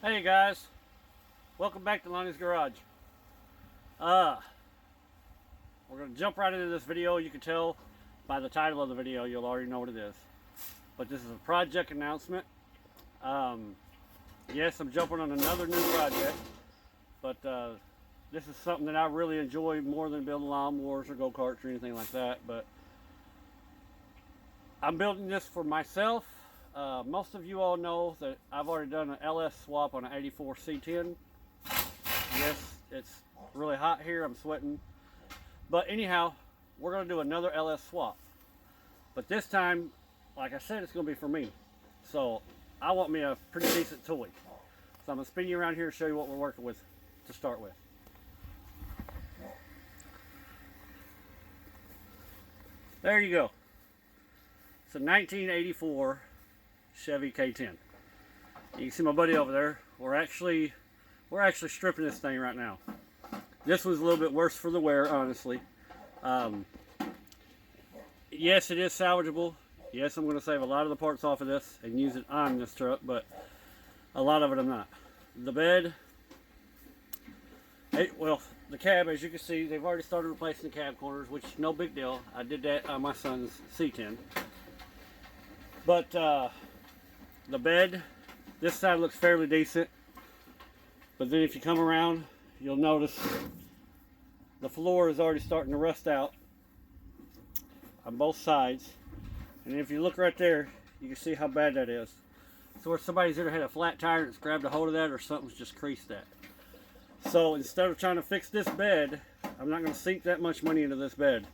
Hey guys, welcome back to Lonnie's Garage. We're gonna jump right into this video. You can tell by the title of the video, you'll already know what it is. But this is a project announcement. Yes, I'm jumping on another new project, but this is something that I really enjoy more than building lawnmowers or go-karts or anything like that. But I'm building this for myself. Most of you all know that I've already done an LS swap on an 84 C10. Yes, it's really hot here. I'm sweating. But anyhow, we're going to do another LS swap. But this time, like I said, it's going to be for me. So I want me a pretty decent toy. So I'm going to spin you around here and show you what we're working with to start with. There you go. It's a 1984 Chevy K10. You can see my buddy over there. We're actually stripping this thing right now. This was a little bit worse for the wear, honestly. Yes, it is salvageable. Yes, I'm going to save a lot of the parts off of this and use it on this truck, but a lot of it I'm not. The bed, well, the cab, as you can see, they've already started replacing the cab corners, which no big deal. I did that on my son's C10. But the bed, this side looks fairly decent. But then if you come around, you'll notice the floor is already starting to rust out on both sides. And if you look right there, you can see how bad that is. So where somebody's either had a flat tire and it's grabbed a hold of that, or something's just creased that. So instead of trying to fix this bed, I'm not going to sink that much money into this bed.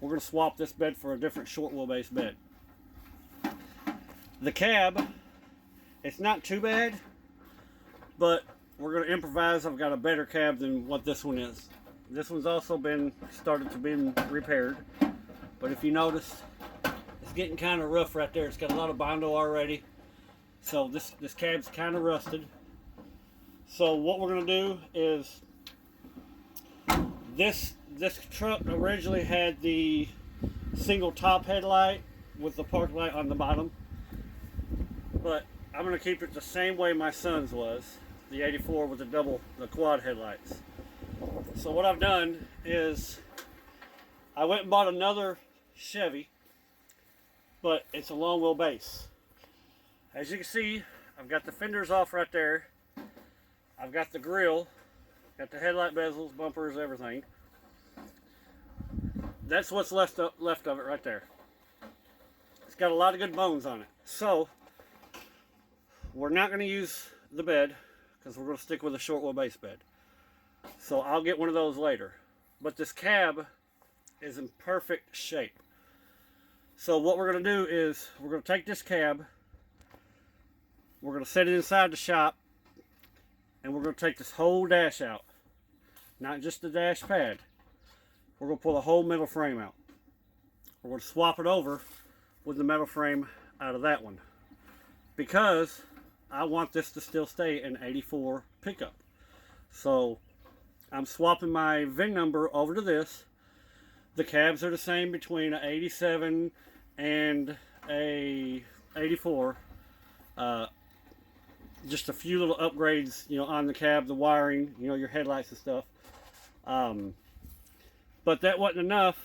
We're going to swap this bed for a different short wheelbase bed. The cab, it's not too bad, but we're going to improvise. I've got a better cab than what this one is. This one's also started to be repaired, but if you notice, it's getting kind of rough right there. It's got a lot of Bondo already, so this cab's kind of rusted. So what we're going to do is, this truck originally had the single top headlight with the park light on the bottom. But I'm going to keep it the same way my son's was, the 84 with the quad headlights. So what I've done is, I went and bought another Chevy, but it's a long wheelbase. As you can see, I've got the fenders off right there. I've got the grill, got the headlight bezels, bumpers, everything. That's what's left of it right there. It's got a lot of good bones on it. So we're not going to use the bed because we're going to stick with a short wheelbase bed. So I'll get one of those later. But this cab is in perfect shape. So what we're going to do is, we're going to take this cab, we're going to set it inside the shop, and we're going to take this whole dash out. Not just the dash pad. We're going to pull the whole metal frame out. We're going to swap it over with the metal frame out of that one, because I want this to still stay an 84 pickup. So I'm swapping my VIN number over to this. The cabs are the same between an 87 and a 84. Just a few little upgrades, on the cab, the wiring, your headlights and stuff. But that wasn't enough.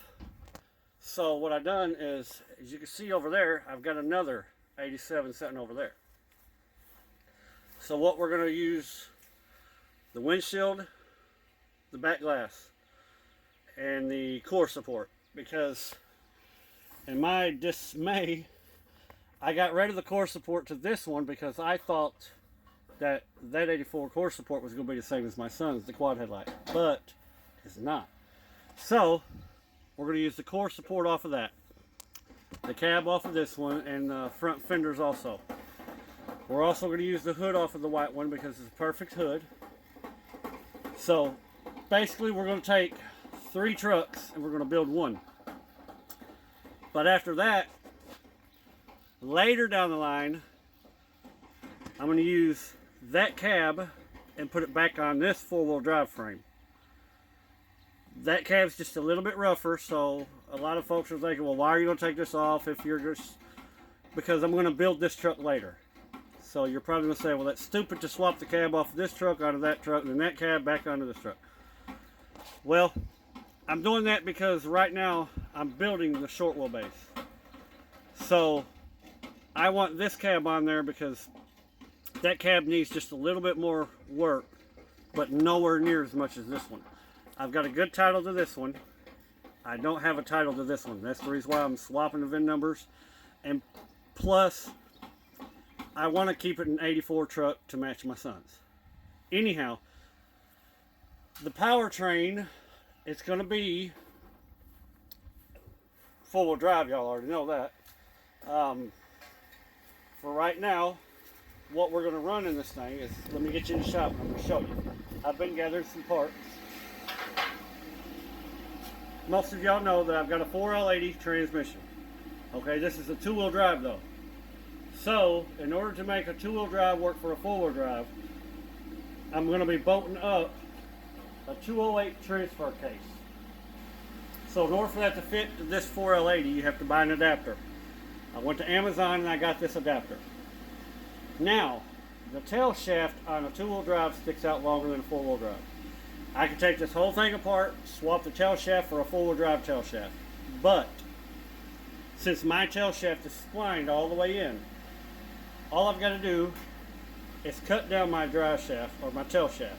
So what I've done is, as you can see over there, I've got another 87 sitting over there. So what we're going to use, the windshield, the back glass, and the core support, because in my dismay, I got rid of the core support to this one because I thought that 84 core support was going to be the same as my son's, the quad headlight, but it's not. So we're going to use the core support off of that, the cab off of this one, and the front fenders also. We're also going to use the hood off of the white one because it's a perfect hood. So basically we're going to take 3 trucks and we're going to build one. But after that, later down the line, I'm going to use that cab and put it back on this 4-wheel drive frame. That cab's just a little bit rougher, so a lot of folks are thinking, well, why are you going to take this off if you're just... Because I'm going to build this truck later. So you're probably going to say, well, that's stupid to swap the cab off this truck onto that truck, and then that cab back onto this truck. Well, I'm doing that because right now I'm building the short wheelbase. So I want this cab on there because that cab needs just a little bit more work, but nowhere near as much as this one. I've got a good title to this one. I don't have a title to this one. That's the reason why I'm swapping the VIN numbers. And plus, I want to keep it an 84 truck to match my son's. Anyhow, the powertrain, it's going to be four-wheel drive. Y'all already know that. For right now, what we're going to run in this thing is, let me get you in the shop and I'm going to show you. I've been gathering some parts. Most of y'all know that I've got a 4L80 transmission. Okay, this is a two-wheel drive though. So, in order to make a two-wheel drive work for a four-wheel drive, I'm going to be bolting up a 208 transfer case. So in order for that to fit this 4L80, you have to buy an adapter. I went to Amazon and I got this adapter. Now, the tail shaft on a two-wheel drive sticks out longer than a four-wheel drive. I can take this whole thing apart, swap the tail shaft for a four-wheel drive tail shaft. But, since my tail shaft is splined all the way in, all I've got to do is cut down my drive shaft, or my tail shaft.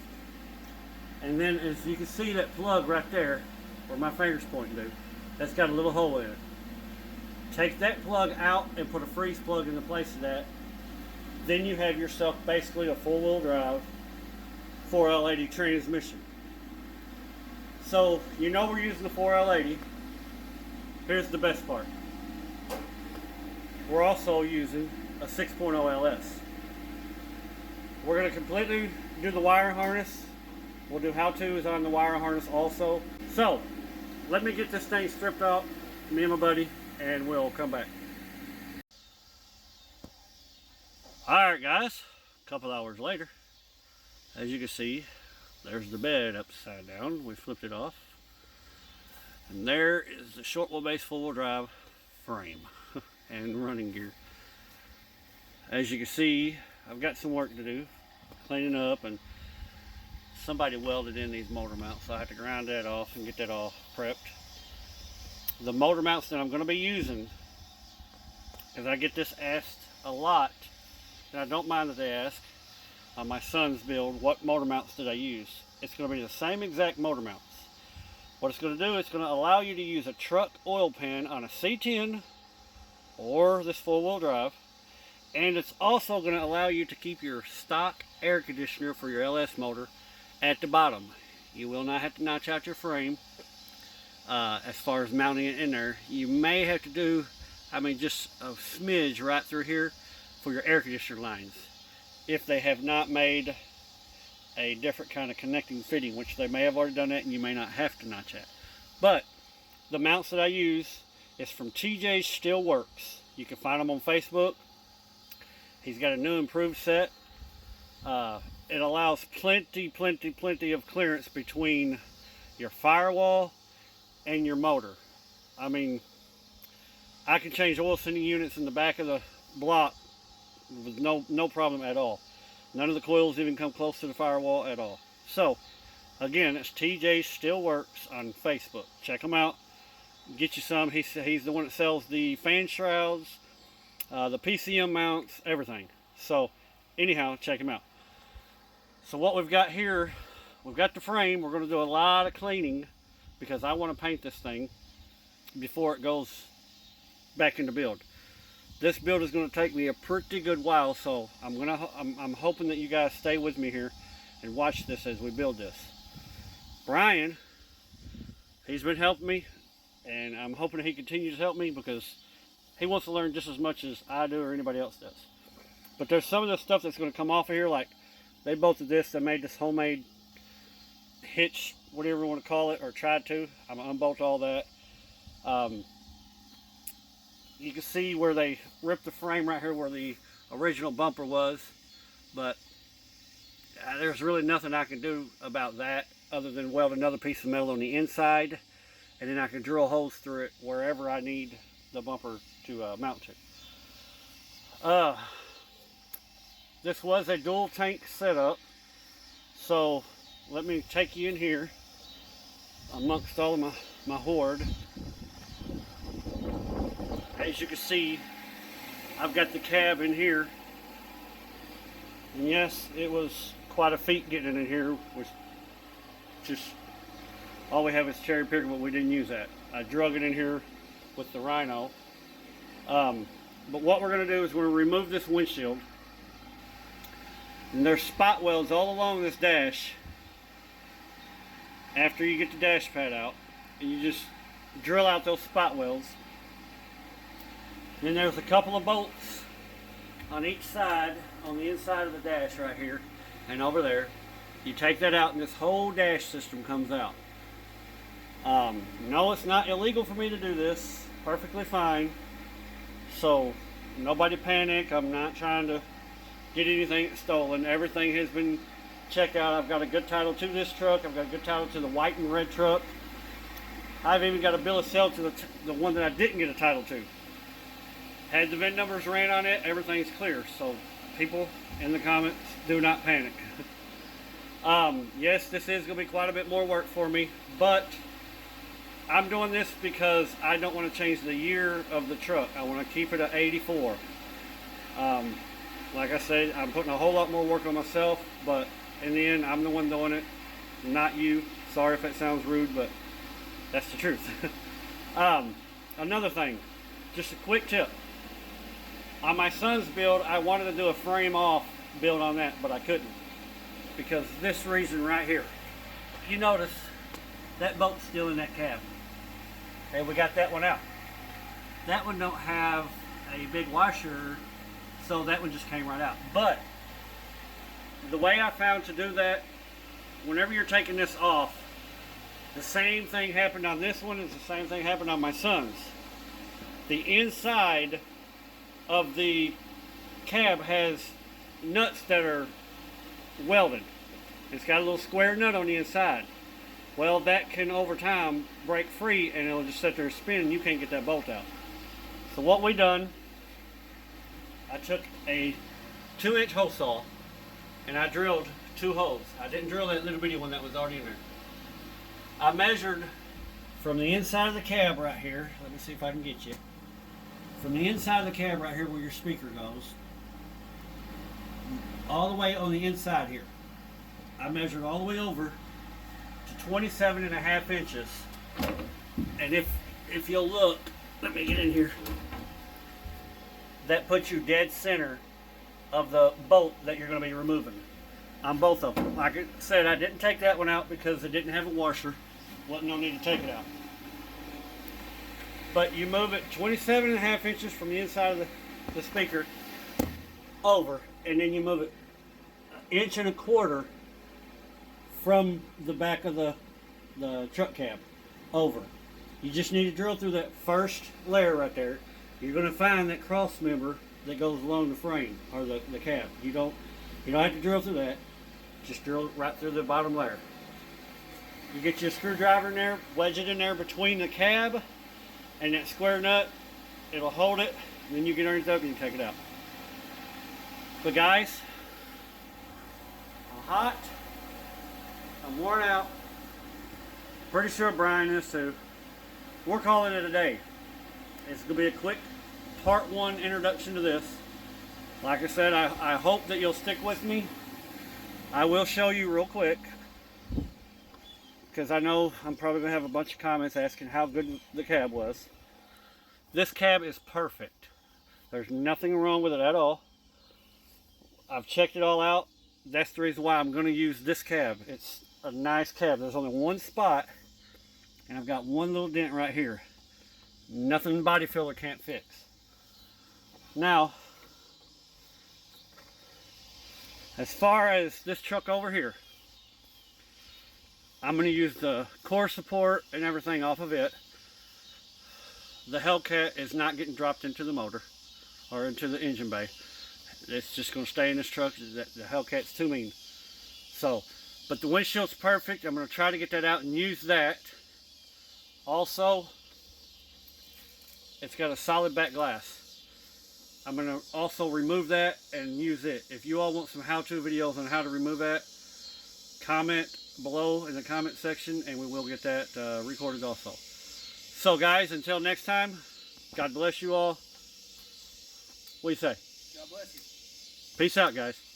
And then, as you can see that plug right there, where my finger's pointing to, that's got a little hole in it. Take that plug out and put a freeze plug in the place of that. Then you have yourself basically a four-wheel drive 4L80 transmission. So, you know we're using the 4L80. Here's the best part. We're also using a 6.0 LS. We're going to completely do the wire harness. We'll do how-tos on the wire harness also. So, let me get this thing stripped out, me and my buddy, and we'll come back. Alright guys, a couple hours later, as you can see, there's the bed upside down. We flipped it off. And there is the short wheelbase four-wheel drive frame and running gear. As you can see, I've got some work to do, cleaning up, and somebody welded in these motor mounts, so I have to grind that off and get that all prepped. The motor mounts that I'm going to be using, because I get this asked a lot, and I don't mind that they ask, on my son's build, what motor mounts did I use? It's going to be the same exact motor mounts. What it's going to do, it's going to allow you to use a truck oil pan on a C10 or this four-wheel drive, and it's also going to allow you to keep your stock air conditioner for your LS motor at the bottom. You will not have to notch out your frame as far as mounting it in there. You may have to do, just a smidge right through here for your air conditioner lines, if they have not made a different kind of connecting fitting, which they may have already done that and you may not have to notch that. But the mounts that I use is from TJ's Steel Works. You can find them on Facebook. He's got a new improved set. It allows plenty of clearance between your firewall and your motor. I can change oil sending units in the back of the block with no problem at all. None of the coils even come close to the firewall at all. So, again, it's TJ Steel Works on Facebook. Check him out. Get you some. He's the one that sells the fan shrouds, the PCM mounts, everything. So, anyhow, check him out. So what we've got here, we've got the frame. We're going to do a lot of cleaning because I want to paint this thing before it goes back into build. This build is going to take me a pretty good while, so I'm hoping that you guys stay with me here and watch this as we build this. Brian, he's been helping me, and I'm hoping he continues to help me because he wants to learn just as much as I do or anybody else does. But there's some of the stuff that's going to come off of here, like they bolted this, they made this homemade hitch, whatever you want to call it, or tried to. I'm going to unbolt all that. You can see where they ripped the frame right here where the original bumper was, but there's really nothing I can do about that other than weld another piece of metal on the inside, and then I can drill holes through it wherever I need the bumper to mount to. this was a dual tank setup. So let me take you in here amongst all of my horde. As you can see, I've got the cab in here. And yes, it was quite a feat getting it in here. Which just all we have is cherry picker, but we didn't use that. I drug it in here with the Rhino. But what we're going to do is we're going to remove this windshield. And there's spot welds all along this dash. After you get the dash pad out, and you just drill out those spot welds. Then there's a couple of bolts on each side, on the inside of the dash right here and over there. You take that out and this whole dash system comes out. No, it's not illegal for me to do this. Perfectly fine. So nobody panic. I'm not trying to get anything stolen. Everything has been checked out. I've got a good title to this truck. I've got a good title to the white and red truck. I've even got a bill of sale to the one that I didn't get a title to. Had the VIN numbers ran on it, everything's clear. So people in the comments, do not panic. Yes, this is going to be quite a bit more work for me, but I'm doing this because I don't want to change the year of the truck. I want to keep it at 84. Like I said, I'm putting a whole lot more work on myself, but in the end, I'm the one doing it, not you. Sorry if it sounds rude, but that's the truth. Another thing, just a quick tip. On my son's build, I wanted to do a frame off build on that, but I couldn't. Because this reason right here. You notice that bolt's still in that cab. Okay, we got that one out. That one don't have a big washer, so that one just came right out. But the way I found to do that, whenever you're taking this off, the same thing happened on this one as the same thing happened on my son's. The inside of the cab has nuts that are welded. It's got a little square nut on the inside. Well, that can over time break free and it'll just sit there and spin and you can't get that bolt out. So what we done, I took a 2-inch hole saw and I drilled 2 holes. I didn't drill that little bitty one that was already in there. I measured from the inside of the cab right here. Let me see if I can get you. From the inside of the cab right here where your speaker goes, all the way on the inside here. I measured all the way over to 27.5 inches. And if you'll look, let me get in here. That puts you dead center of the bolt that you're going to be removing on both of them. Like I said, I didn't take that one out because it didn't have a washer. Wasn't no need to take it out. But you move it 27.5 inches from the inside of the speaker over, and then you move it 1.25 inches from the back of the truck cab over. You just need to drill through that first layer right there. You're going to find that cross member that goes along the frame or the cab. You don't have to drill through that. Just drill right through the bottom layer. You get your screwdriver in there, wedge it in there between the cab and that square nut. It'll hold it, and then you get underneath up and you take it out. But guys, I'm hot, I'm worn out, pretty sure Brian is too. We're calling it a day. It's going to be a quick part 1 introduction to this. Like I said, I hope that you'll stick with me. I will show you real quick, because I know I'm probably going to have a bunch of comments asking how good the cab was. This cab is perfect. There's nothing wrong with it at all. I've checked it all out. That's the reason why I'm going to use this cab. It's a nice cab. There's only one spot, and I've got one little dent right here. Nothing body filler can't fix. Now, as far as this truck over here, I'm going to use the core support and everything off of it. The Hellcat is not getting dropped into the motor or into the engine bay. It's just going to stay in this truck. The Hellcat's too mean. So, but the windshield's perfect. I'm going to try to get that out and use that. Also, it's got a solid back glass. I'm going to also remove that and use it. If you all want some how-to videos on how to remove that, comment below in the comment section and we will get that recorded also. So guys, until next time, God bless you all. What do you say? God bless you. Peace out, guys.